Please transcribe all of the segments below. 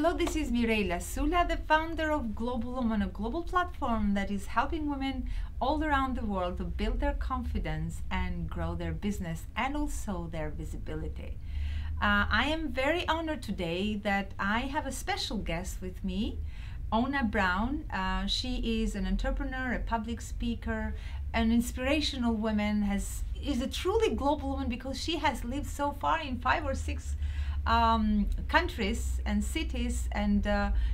Hello, this is Mirela, Sula, the founder of Global Woman, a global platform that is helping women all around the world to build their confidence and grow their business and also their visibility. I am very honored today that I have a special guest with me, Onas Brown. She is an entrepreneur, a public speaker, an inspirational woman, is a truly global woman because she has lived so far in 5 or 6 countries and cities, and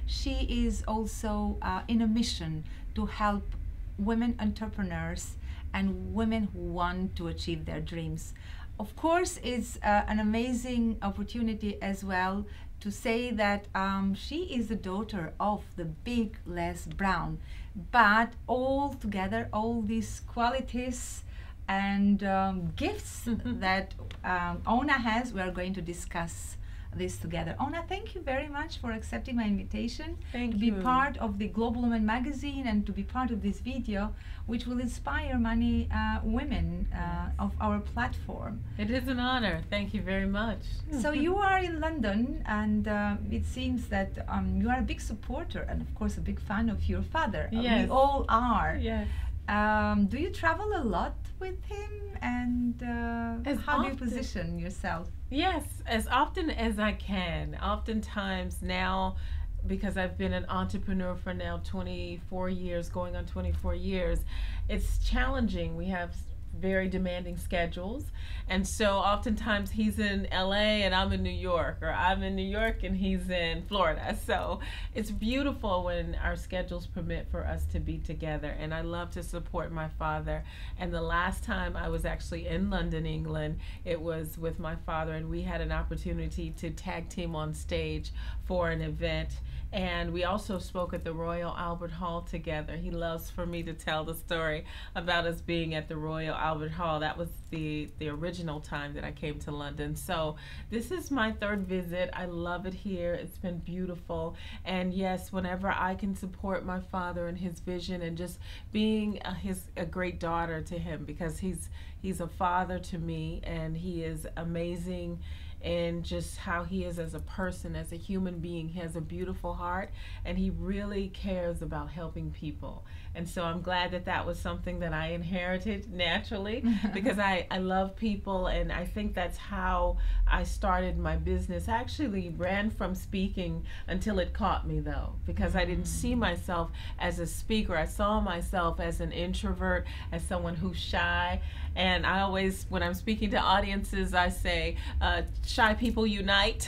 she is also in a mission to help women entrepreneurs and women who want to achieve their dreams. Of course, it's an amazing opportunity as well to say that she is the daughter of the big Les Brown, but all together, all these qualities and gifts that Onas has, we are going to discuss this together. Onas, thank you very much for accepting my invitation to be part of the Global Woman magazine and to be part of this video, which will inspire many women of our platform. It is an honor. Thank you very much. So you are in London, and it seems that you are a big supporter and of course a big fan of your father. Yes. We all are. Yes. Do you travel a lot with him, and how do you position yourself? Yes, as often as I can. Oftentimes now, because I've been an entrepreneur for now 24 years, going on 24 years, it's challenging. We have very demanding schedules, and so oftentimes he's in LA and I'm in New York, or I'm in New York and he's in Florida. So it's beautiful when our schedules permit for us to be together, and I love to support my father. And the last time I was actually in London, England, it was with my father, and we had an opportunity to tag team on stage for an event. And we also spoke at the Royal Albert Hall together. He loves for me to tell the story about us being at the Royal Albert Hall. That was the original time that I came to London. So this is my 3rd visit. I love it here. It's been beautiful. And yes, whenever I can support my father and his vision, and just being a great daughter to him, because he's a father to me, and he is amazing and just how he is as a person, as a human being. He has a beautiful heart, and he really cares about helping people. And so I'm glad that that was something that I inherited naturally, because I love people, and I think that's how I started my business. I actually ran from speaking until it caught me, though, because I didn't see myself as a speaker. I saw myself as an introvert, as someone who's shy. And I always, when I'm speaking to audiences, I say, shy people unite.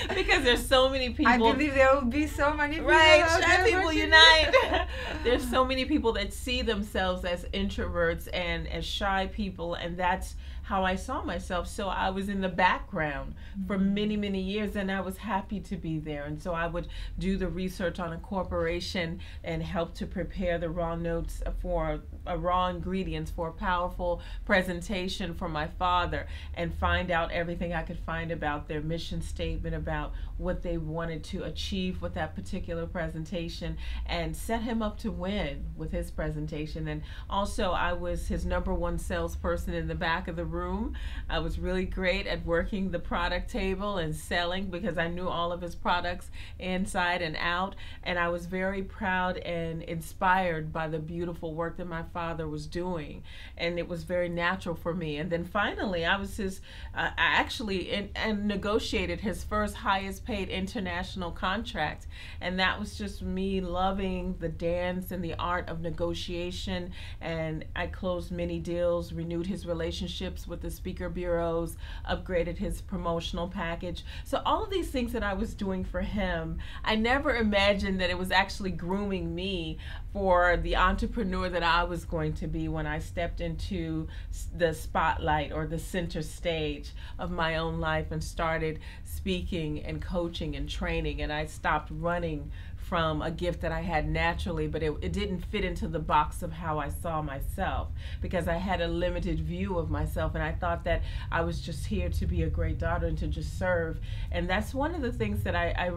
Because there's so many people. I believe there will be so many people. Right, shy people unite. There's so many people that see themselves as introverts and as shy people, and that's how I saw myself. So I was in the background for many, many years, and I was happy to be there. And so I would do the research on a corporation and help to prepare the raw notes for raw ingredients for a powerful presentation for my father, and find out everything I could find about their mission statement, about what they wanted to achieve with that particular presentation, and set him up to win with his presentation. And also, I was his #1 salesperson in the back of the room. I was really great at working the product table and selling, because I knew all of his products inside and out, and I was very proud and inspired by the beautiful work that my father was doing, and it was very natural for me. And then finally, I was I actually negotiated his first highest paid international contract, and that was just me loving the dance and the art of negotiation. And I closed many deals, renewed his relationships with the speaker bureaus, upgraded his promotional package. So all of these things that I was doing for him, I never imagined that it was actually grooming me for the entrepreneur that I was going to be when I stepped into the spotlight, or the center stage of my own life, and started speaking and coaching and training. And I stopped running from a gift that I had naturally, but it didn't fit into the box of how I saw myself, because I had a limited view of myself, and I thought that I was just here to be a great daughter and to just serve. And that's one of the things that I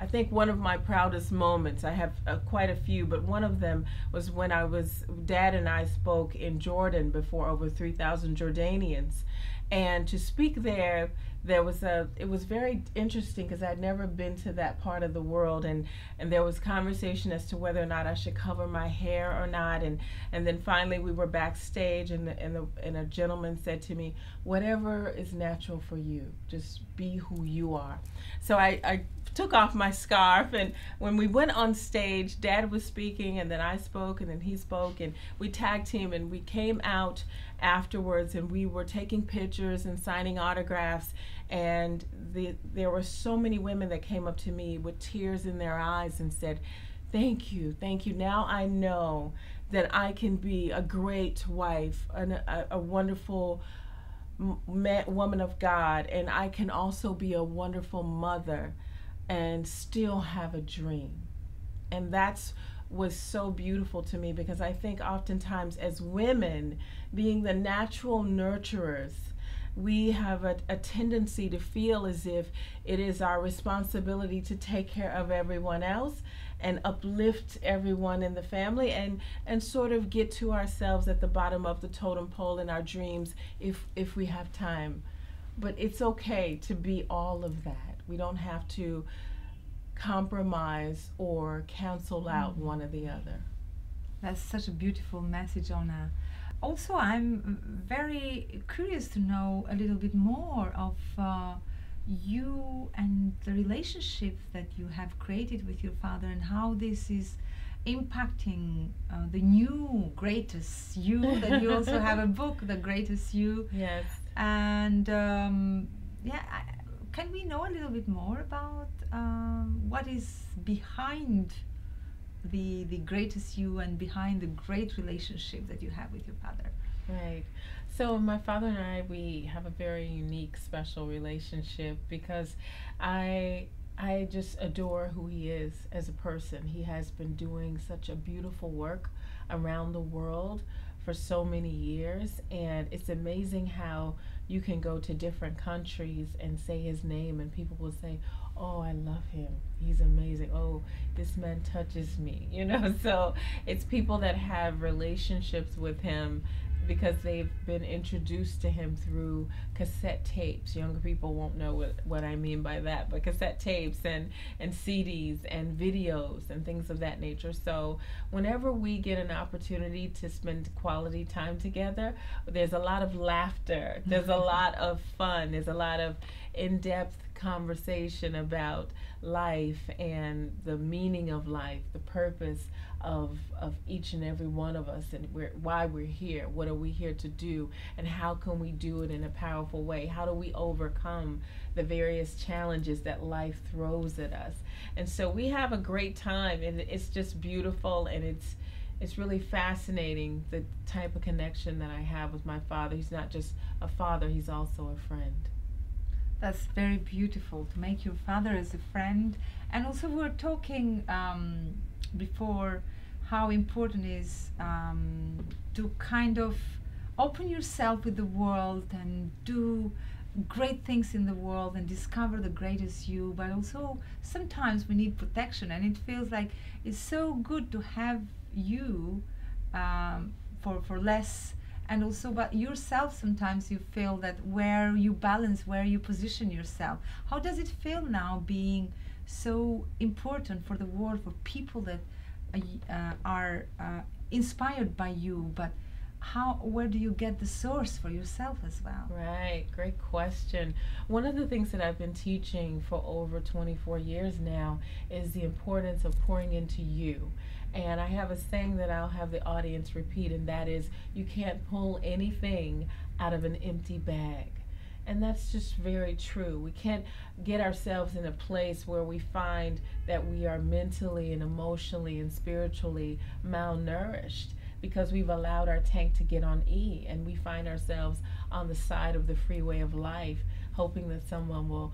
think one of my proudest moments. I have quite a few, but one of them was when Dad and I spoke in Jordan before over 3,000 Jordanians. And to speak there it was very interesting because I'd never been to that part of the world, and there was conversation as to whether or not I should cover my hair or not, and then finally we were backstage, and a gentleman said to me, whatever is natural for you, just be who you are. So I took off my scarf, and when we went on stage, Dad was speaking, and then I spoke, and then he spoke, and we tag team, and we came out afterwards, and we were taking pictures and signing autographs, and there were so many women that came up to me with tears in their eyes and said, thank you, now I know that I can be a great wife, a wonderful woman of God, and I can also be a wonderful mother and still have a dream. And that's was so beautiful to me, because I think oftentimes as women, being the natural nurturers, we have a tendency to feel as if it is our responsibility to take care of everyone else and uplift everyone in the family, and sort of get to ourselves at the bottom of the totem pole in our dreams if we have time. But it's okay to be all of that. We don't have to compromise or cancel out one or the other. That's such a beautiful message, Ona. Also, I'm very curious to know a little bit more of you and the relationship that you have created with your father, and how this is impacting the new greatest you. That you also have a book, The Greatest You. Yes. And can we know a little bit more about what is behind the greatest you, and behind the great relationship that you have with your father? Right. So my father and I, we have a very unique, special relationship, because I just adore who he is as a person. He has been doing such a beautiful work around the world for so many years, and it's amazing how you can go to different countries and say his name, and people will say, oh, I love him, he's amazing, oh, this man touches me, you know. So it's people that have relationships with him because they've been introduced to him through cassette tapes. Younger people won't know what I mean by that, but cassette tapes and CDs and videos and things of that nature. So whenever we get an opportunity to spend quality time together, there's a lot of laughter, there's a lot of fun, there's a lot of in-depth conversation about life and the meaning of life, the purpose of each and every one of us, and why we're here, what are we here to do, and how can we do it in a powerful way, how do we overcome the various challenges that life throws at us. And so we have a great time, and it's just beautiful, and it's really fascinating, the type of connection that I have with my father. He's not just a father, he's also a friend. That's very beautiful, to make your father as a friend. And also we were talking before how important it is to kind of open yourself with the world and do great things in the world and discover the greatest you. But also sometimes we need protection, and it feels like it's so good to have you for less. And also, but yourself, sometimes you feel that where you balance, where you position yourself. How does it feel now being so important for the world, for people that are inspired by you, but where do you get the source for yourself as well? Right, great question. One of the things that I've been teaching for over 24 years now is the importance of pouring into you. And I have a saying that I'll have the audience repeat, and that is, you can't pull anything out of an empty bag. And that's just very true. We can't get ourselves in a place where we find that we are mentally and emotionally and spiritually malnourished, because we've allowed our tank to get on E, and we find ourselves on the side of the freeway of life, hoping that someone will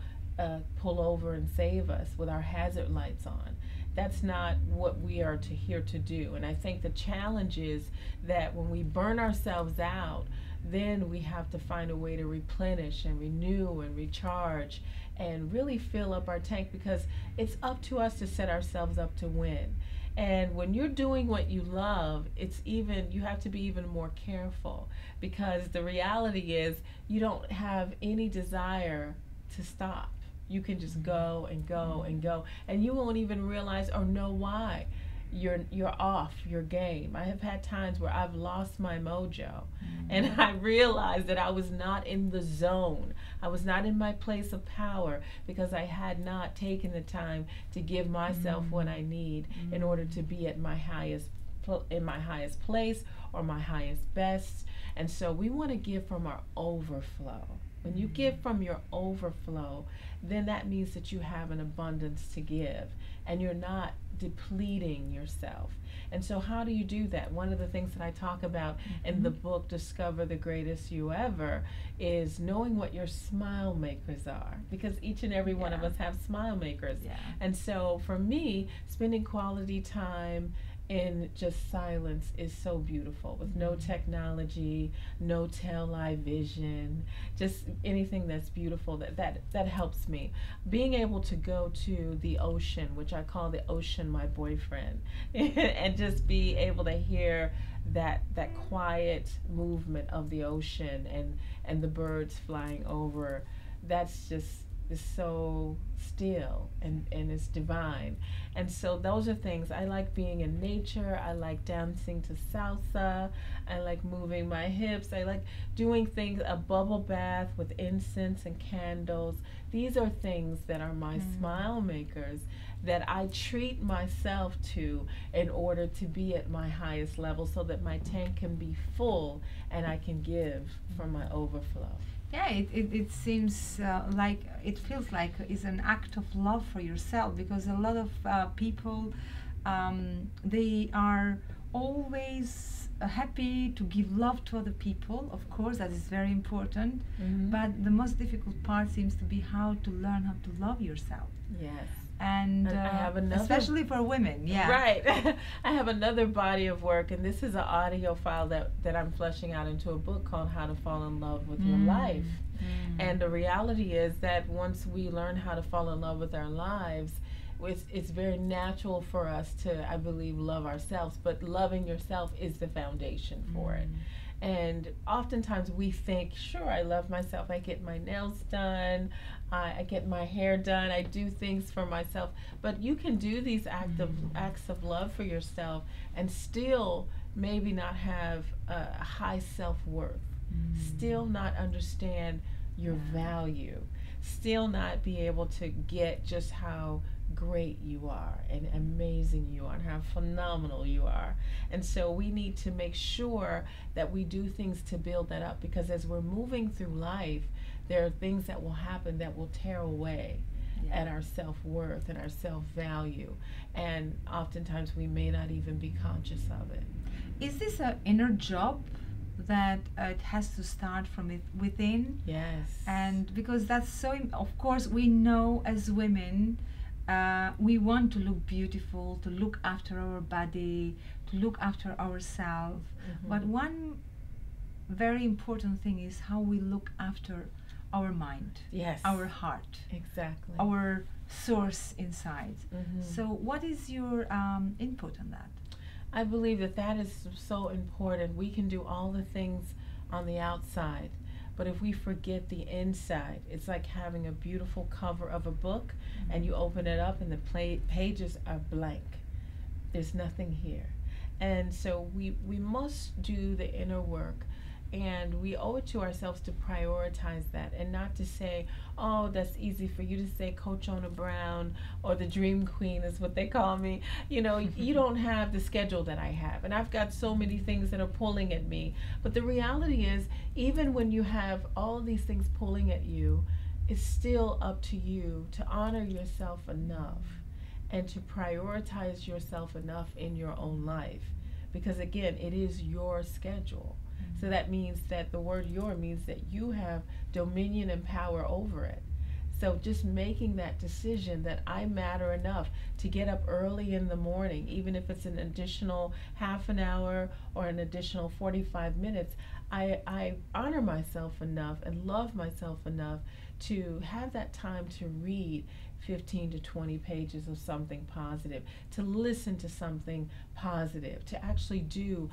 pull over and save us with our hazard lights on. That's not what we are here to do. And I think the challenge is that when we burn ourselves out, then we have to find a way to replenish and renew and recharge and really fill up our tank, because it's up to us to set ourselves up to win. And when you're doing what you love, you have to be even more careful, because the reality is you don't have any desire to stop. You can just go and go and go, and you won't even realize or know why you're off your game. I have had times where I've lost my mojo, and I realized that I was not in the zone. I was not in my place of power because I had not taken the time to give myself what I need in order to be at my highest place or my highest best. And so we want to give from our overflow. When you give from your overflow, then that means that you have an abundance to give and you're not depleting yourself. And so how do you do that? One of the things that I talk about in the book, Discover the Greatest You Ever, is knowing what your smile makers are, because each and every one of us have smile makers. And so for me, spending quality time in just silence is so beautiful, with no technology, no tail eye vision, just anything that's beautiful. That helps me. Being able to go to the ocean, which I call the ocean my boyfriend, and just be able to hear that quiet movement of the ocean and the birds flying over, that's just is so still and it's divine. And so those are things. I like being in nature. I like dancing to salsa. I like moving my hips. I like doing things, a bubble bath with incense and candles. These are things that are my smile makers that I treat myself to in order to be at my highest level, so that my tank can be full and I can give from my overflow. Yeah, it seems like, it feels like it's an act of love for yourself, because a lot of people, they are always happy to give love to other people. Of course, that is very important, but the most difficult part seems to be how to learn how to love yourself. Yes. And I have another, especially for women, right. I have another body of work, and this is an audio file that I'm fleshing out into a book called How to Fall in Love with Your Life. And the reality is that once we learn how to fall in love with our lives, it's very natural for us to, I believe, love ourselves, but loving yourself is the foundation for it. And oftentimes we think, sure, I love myself. I get my nails done. I get my hair done. I do things for myself. But you can do these acts of love for yourself and still maybe not have a high self-worth, still not understand your value, still not be able to get just how great you are and amazing you are and how phenomenal you are. And so we need to make sure that we do things to build that up, because as we're moving through life, there are things that will happen that will tear away at our self-worth and our self-value, and oftentimes we may not even be conscious of it. Is this an inner job that it has to start from within? Yes. And because that's so, of course, we know as women, we want to look beautiful, to look after our body, to look after ourselves. But one very important thing is how we look after our mind, our heart, exactly, our source inside. So what is your input on that? I believe that is so important. We can do all the things on the outside, but if we forget the inside, it's like having a beautiful cover of a book and you open it up and the pages are blank. There's nothing here. And so we must do the inner work, and we owe it to ourselves to prioritize that, and not to say, oh, that's easy for you to say, Coach Ona Brown, or the Dream Queen is what they call me. You know, you don't have the schedule that I have, and I've got so many things that are pulling at me. But the reality is, even when you have all of these things pulling at you, it's still up to you to honor yourself enough and to prioritize yourself enough in your own life. Because again, it is your schedule. So that means that the word your means that you have dominion and power over it. So just making that decision that I matter enough to get up early in the morning, even if it's an additional half an hour or an additional 45 minutes, I honor myself enough and love myself enough to have that time to read 15 to 20 pages of something positive, to listen to something positive, to actually do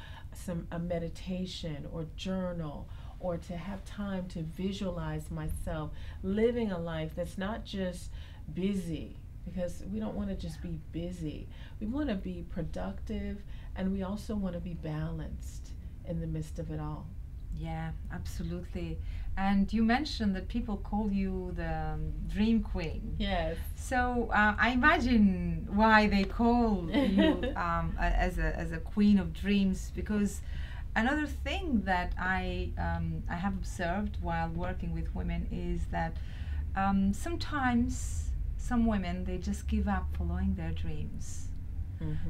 a meditation or journal or to have time to visualize myself living a life that's not just busy, because we don't want to just be busy. We want to be productive, and we also want to be balanced in the midst of it all. Yeah, absolutely. And you mentioned that people call you the dream queen. Yes. So I imagine why they call you as a queen of dreams, because another thing that I have observed while working with women is that sometimes some women, they just give up following their dreams.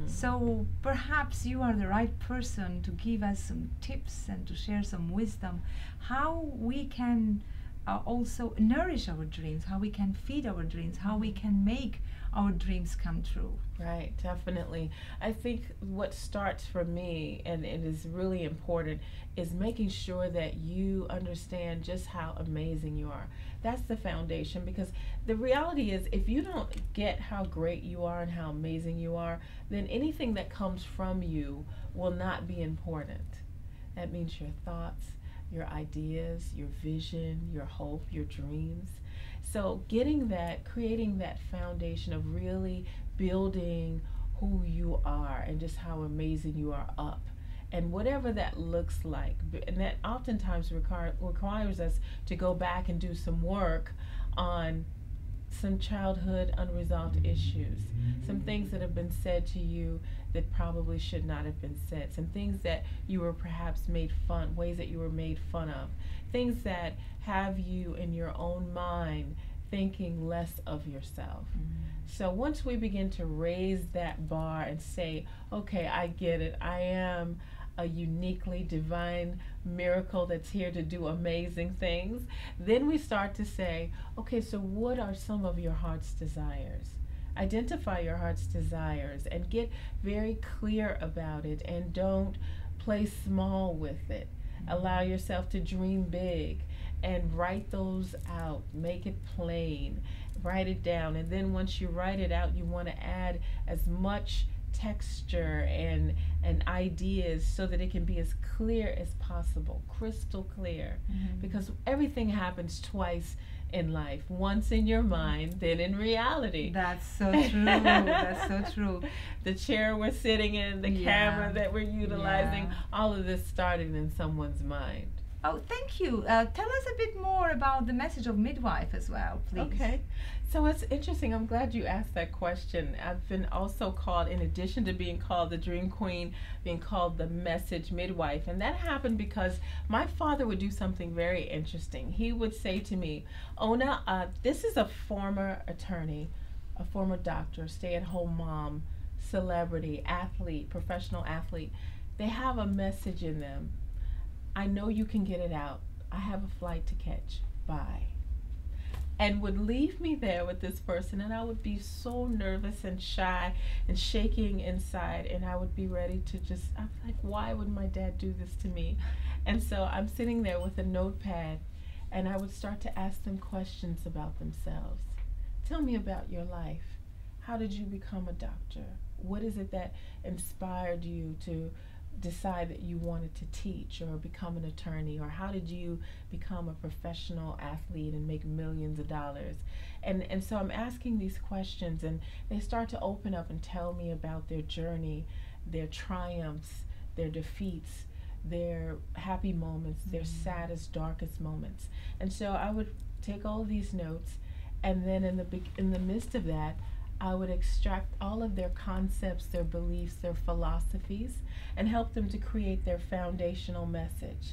So perhaps you are the right person to give us some tips and to share some wisdom how we can also nourish our dreams, how we can feed our dreams, how we can make our dreams come true. Right, definitely. I think what starts for me, and it is really important, is making sure that you understand just how amazing you are. That's the foundation, because the reality is if you don't get how great you are and how amazing you are, then anything that comes from you will not be important. That means your thoughts, your ideas, your vision, your hope, your dreams. So getting that, creating that foundation of really building who you are and just how amazing you are up. And whatever that looks like, and that oftentimes requires us to go back and do some work on some childhood unresolved issues, some things that have been said to you that probably should not have been said, some things that you were perhaps made fun, ways that you were made fun of, things that have you in your own mind thinking less of yourself. So once we begin to raise that bar and say, okay, I get it, I am a uniquely divine miracle that's here to do amazing things, then we start to say, okay, so what are some of your heart's desires? Identify your heart's desires and get very clear about it, and don't play small with it. Allow yourself to dream big and write those out. Make it plain. Write it down. And then once you write it out, you want to add as much texture and ideas so that it can be as clear as possible, crystal clear. Because everything happens twice in life, once in your mind, then in reality. That's so true. That's so true. The chair we're sitting in, the camera that we're utilizing, all of this started in someone's mind. Oh, thank you. Tell us a bit more about the message of midwife as well, please. Okay. So it's interesting. I'm glad you asked that question. I've been also called, in addition to being called the Dream Queen, being called the Message Midwife. And that happened because my father would do something very interesting. He would say to me, Ona, this is a former attorney, a former doctor, stay-at-home mom, celebrity, athlete, professional athlete. They have a message in them. I know you can get it out. I have a flight to catch. Bye. And would leave me there with this person, and I would be so nervous and shy and shaking inside, and I would be ready to just, I'm like, why would my dad do this to me? And so I'm sitting there with a notepad, and I would start to ask them questions about themselves. Tell me about your life. How did you become a doctor? What is it that inspired you to decide that you wanted to teach or become an attorney? Or how did you become a professional athlete and make millions of dollars? And so I'm asking these questions, and they start to open up and tell me about their journey, their triumphs, their defeats, their happy moments, their saddest, darkest moments. And so I would take all of these notes, and then in the midst of that, I would extract all of their concepts, their beliefs, their philosophies, and help them to create their foundational message.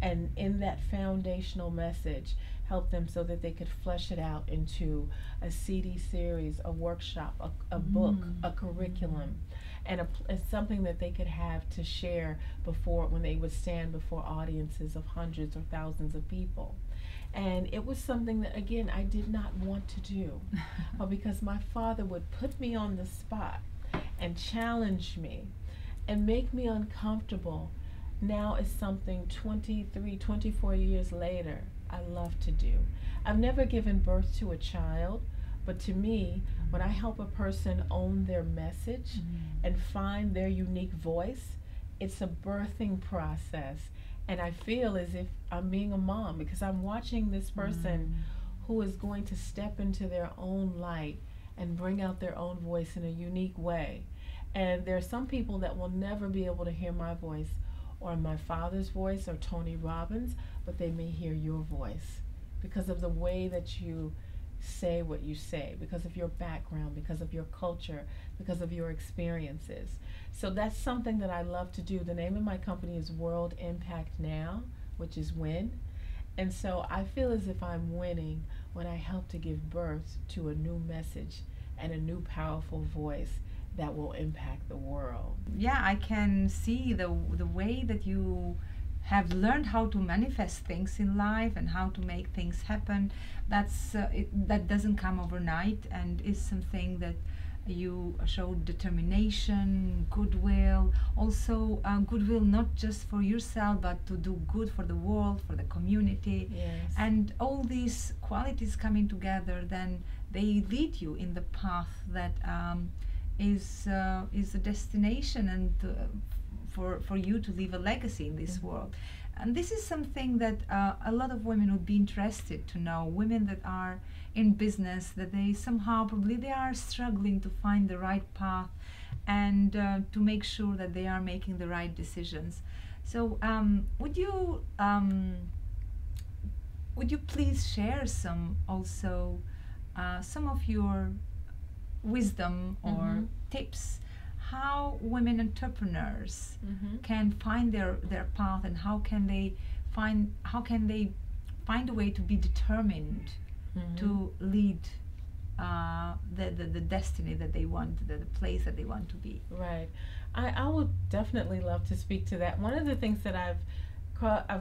And in that foundational message, help them so that they could flesh it out into a CD series, a workshop, a book, a curriculum, and something that they could have to share when they would stand before audiences of hundreds or thousands of people. And it was something that, again, I did not want to do, but because my father would put me on the spot and challenge me and make me uncomfortable, now is something 23, 24 years later, I love to do. I've never given birth to a child, but to me, when I help a person own their message and find their unique voice, it's a birthing process. And I feel as if I'm being a mom because I'm watching this person who is going to step into their own light and bring out their own voice in a unique way. And there are some people that will never be able to hear my voice or my father's voice or Tony Robbins, but they may hear your voice because of the way that you say what you say, because of your background, because of your culture, because of your experiences. So that's something that I love to do. The name of my company is World Impact Now, which is win. And so I feel as if I'm winning when I help to give birth to a new message and a new powerful voice that will impact the world. Yeah, I can see the way that you have learned how to manifest things in life and how to make things happen. That doesn't come overnight, and is something that you show determination, goodwill, also goodwill not just for yourself but to do good for the world, for the community. Yes. And all these qualities coming together, then they lead you in the path that is a destination, and for you to leave a legacy in this world. And this is something that a lot of women would be interested to know. Women that are in business, that they somehow probably they are struggling to find the right path and to make sure that they are making the right decisions. So would you please share some of your wisdom or tips how women entrepreneurs can find their path, and how can they find a way to be determined to lead the destiny that they want, the place that they want to be. Right. I would definitely love to speak to that. One of the things that I've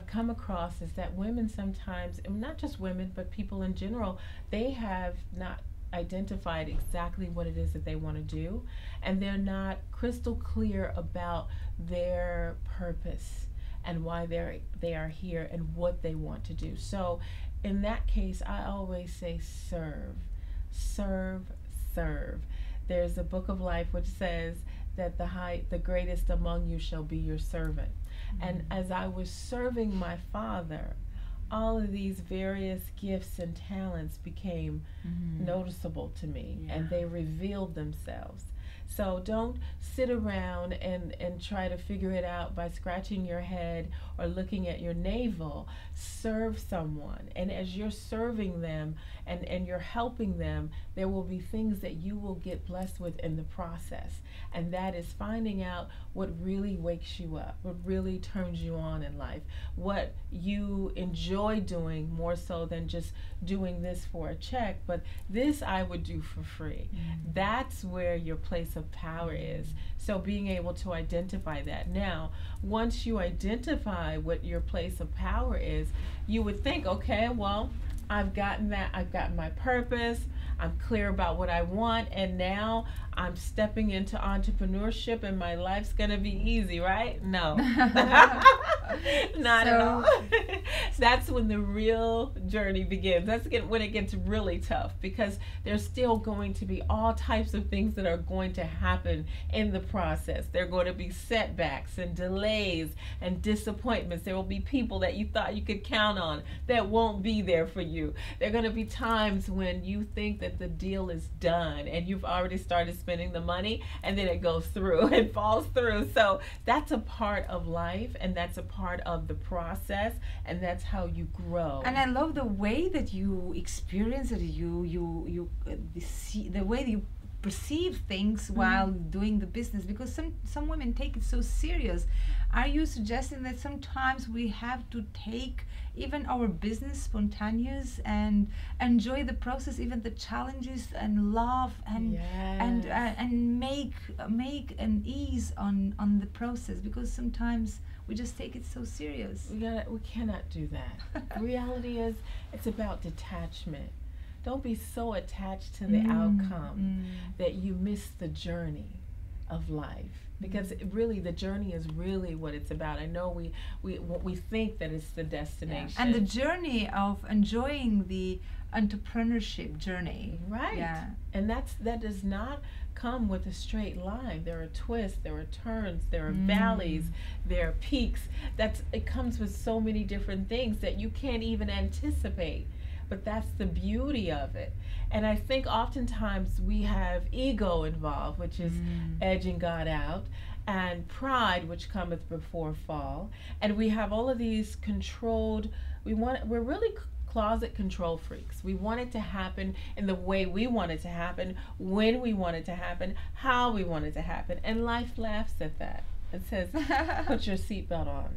come across is that women sometimes, and not just women, but people in general, they have not identified exactly what it is that they want to do, and they're not crystal clear about their purpose and why they are here and what they want to do. So in that case, I always say serve, serve, serve. There's a book of life which says that the greatest among you shall be your servant. And as I was serving my father, all of these various gifts and talents became noticeable to me, and they revealed themselves. So don't sit around and try to figure it out by scratching your head or looking at your navel. Serve someone, and as you're serving them and you're helping them, there will be things that you will get blessed with in the process. And that is finding out what really wakes you up, what really turns you on in life, what you enjoy doing more so than just doing this for a check, but this I would do for free. That's where your place of power is. So being able to identify that. Now, once you identify what your place of power is, you would think, okay, well, I've gotten that, I've gotten my purpose, I'm clear about what I want, and now I'm stepping into entrepreneurship and my life's gonna be easy, right? No. Not at all. That's when the real journey begins. That's when it gets really tough, because there's still going to be all types of things that are going to happen in the process. There are going to be setbacks and delays and disappointments. There will be people that you thought you could count on that won't be there for you. There are going to be times when you think that the deal is done and you've already started spending the money, and then it goes through and falls through. So that's a part of life, and that's a part of the process, and that's how you grow. And I love the way that you experience it, the way that you perceive things while doing the business, because some women take it so serious. Are you suggesting that sometimes we have to take even our business spontaneous and enjoy the process, even the challenges, and love and make an ease on the process, because sometimes we just take it so serious? We cannot do that. The reality is, it's about detachment. Don't be so attached to the outcome that you miss the journey of life, because really the journey is really what it's about. I know we think that it's the destination, and the journey of enjoying the entrepreneurship journey, right? And that does not come with a straight line. There are twists, there are turns, there are valleys, there are peaks. It comes with so many different things that you can't even anticipate. But that's the beauty of it. And I think oftentimes we have ego involved, which is edging God out, and pride, which cometh before fall. And we have all of these controlled, we're really closet control freaks. We want it to happen in the way we want it to happen, when we want it to happen, how we want it to happen. And life laughs at that. It says, put your seatbelt on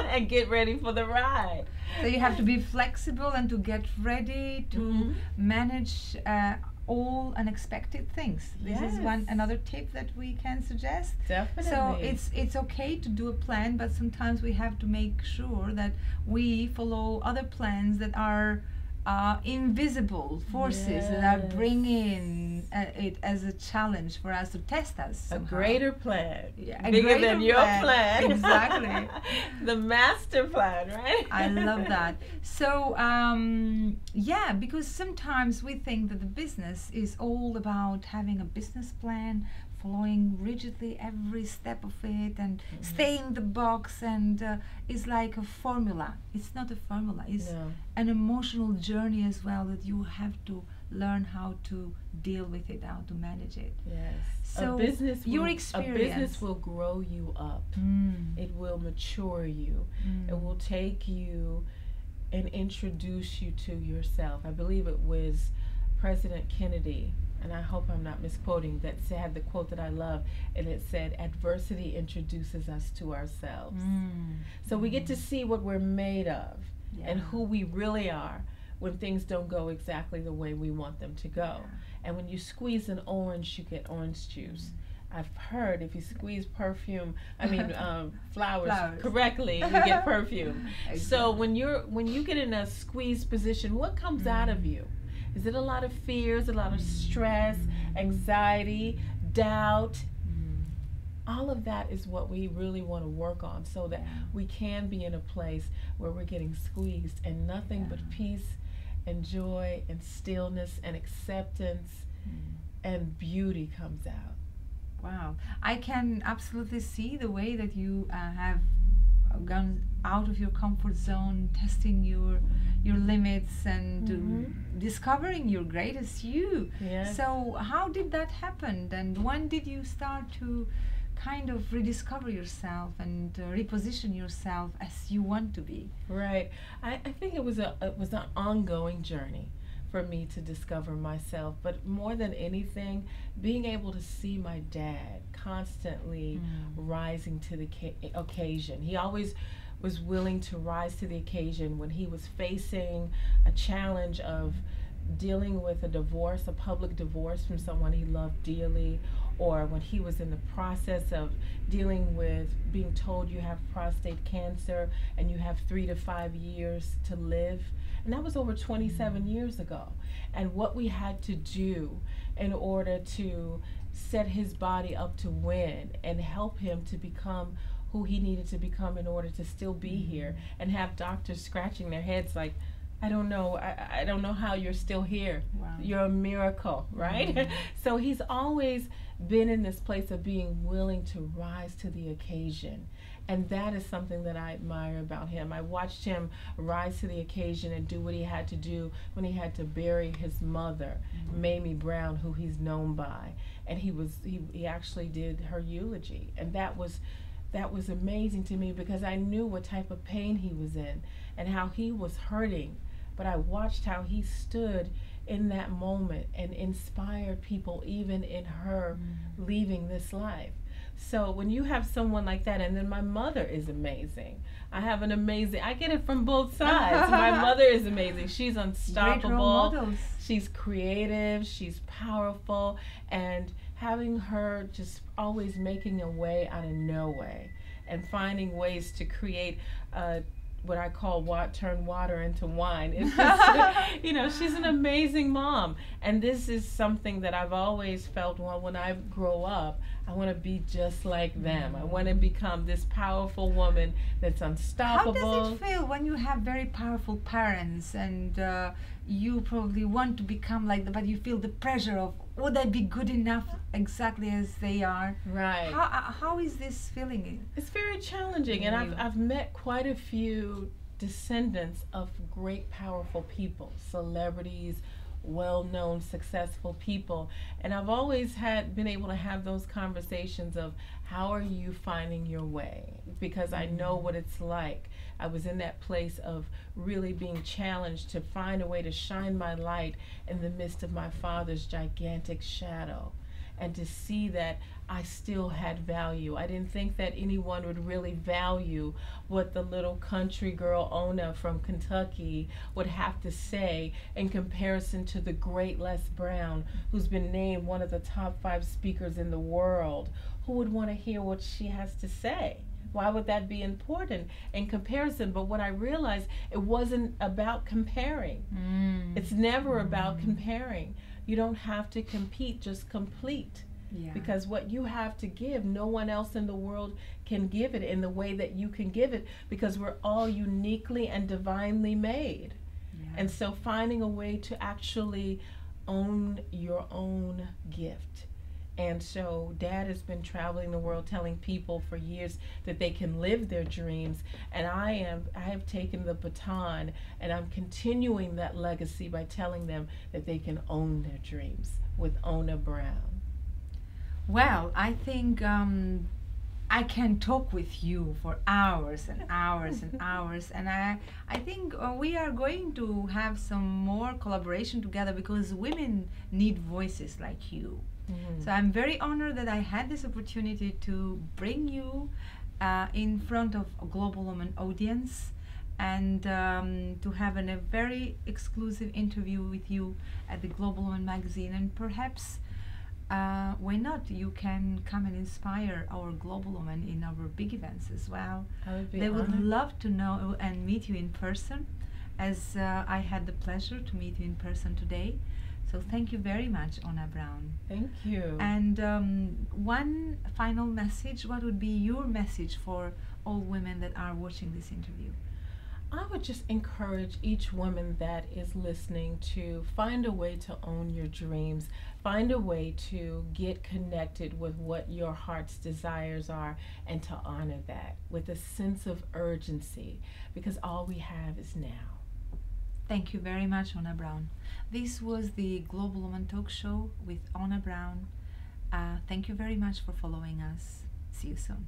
and get ready for the ride. So you have to be flexible and to get ready to manage all unexpected things. This is another tip that we can suggest. Definitely. So it's okay to do a plan, but sometimes we have to make sure that we follow other plans that are invisible forces that are bringing it as a challenge for us to test us somehow. A greater plan. Yeah, bigger than your plan. Exactly. The master plan, right? I love that. So, yeah, because sometimes we think that the business is all about having a business plan, following rigidly every step of it, and stay in the box, and it's like a formula. It's not a formula. It's an emotional journey as well, that you have to learn how to deal with it, how to manage it. Yes. So a business will grow you up. It will mature you. It will take you and introduce you to yourself. I believe it was President Kennedy, and I hope I'm not misquoting, that had the quote that I love, and it said, adversity introduces us to ourselves. So we get to see what we're made of and who we really are when things don't go exactly the way we want them to go. And when you squeeze an orange, you get orange juice. I've heard if you squeeze flowers correctly, you get perfume. Exactly. So when you get in a squeezed position, what comes out of you? Is it a lot of fears, a lot of stress, anxiety, doubt? All of that is what we really want to work on, so that we can be in a place where we're getting squeezed and nothing but peace and joy and stillness and acceptance and beauty comes out. Wow. I can absolutely see the way that you have gone out of your comfort zone, testing your limits, and discovering your greatest you. So how did that happen, and when did you start to kind of rediscover yourself and reposition yourself as you want to be? Right. I think it was an ongoing journey for me to discover myself, but more than anything, being able to see my dad constantly rising to the occasion. He always was willing to rise to the occasion when he was facing a challenge of dealing with a divorce, a public divorce from someone he loved dearly, or when he was in the process of dealing with being told you have prostate cancer and you have 3 to 5 years to live. And that was over 27 years ago. And what we had to do in order to set his body up to win and help him to become who he needed to become in order to still be here, and have doctors scratching their heads like, I don't know how you're still here. Wow. You're a miracle, right? So he's always been in this place of being willing to rise to the occasion. And that is something that I admire about him. I watched him rise to the occasion and do what he had to do when he had to bury his mother, Mamie Brown, who he's known by. And he actually did her eulogy. And that was amazing to me, because I knew what type of pain he was in and how he was hurting. But I watched how he stood in that moment and inspired people, even in her leaving this life. So when you have someone like that, and then my mother is amazing. I get it from both sides. My mother is amazing. She's unstoppable. Great role models. She's creative, she's powerful, and having her just always making a way out of no way and finding ways to create what I call turn water into wine. It's just, she's an amazing mom. And this is something that I've always felt, well, when I grow up, I want to be just like them. I want to become this powerful woman that's unstoppable. How does it feel when you have very powerful parents and you probably want to become like them, but you feel the pressure of, would I be good enough exactly as they are? Right. How is this feeling? It's very challenging, and I've met quite a few descendants of great, powerful people, celebrities, well-known, successful people, and I've always been able to have those conversations of how are you finding your way, because I know what it's like. I was in that place of really being challenged to find a way to shine my light in the midst of my father's gigantic shadow, and to see that I still had value. I didn't think that anyone would really value what the little country girl Ona from Kentucky would have to say in comparison to the great Les Brown, who's been named one of the top 5 speakers in the world. Who would want to hear what she has to say? Why would that be important in comparison? But what I realized, it wasn't about comparing. It's never about comparing. You don't have to compete, just complete. Yeah. Because what you have to give, no one else in the world can give it in the way that you can give it, because we're all uniquely and divinely made. Yeah. And so finding a way to actually own your own gift. And so Dad has been traveling the world telling people for years that they can live their dreams, and I have taken the baton, and I'm continuing that legacy by telling them that they can own their dreams with Ona Brown. Well, I think I can talk with you for hours and hours and hours, and I think we are going to have some more collaboration together, because women need voices like you. So I'm very honored that I had this opportunity to bring you in front of a Global Woman audience, and to have a very exclusive interview with you at the Global Woman magazine. And perhaps, why not, you can come and inspire our Global Women in our big events as well. They would love to know and meet you in person, as I had the pleasure to meet you in person today. So thank you very much, Ona Brown. Thank you. And one final message, what would be your message for all women that are watching this interview? I would just encourage each woman that is listening to find a way to own your dreams, find a way to get connected with what your heart's desires are, and to honor that with a sense of urgency, because all we have is now. Thank you very much, Ona Brown. This was the Global Woman Talk Show with Ona Brown. Thank you very much for following us. See you soon.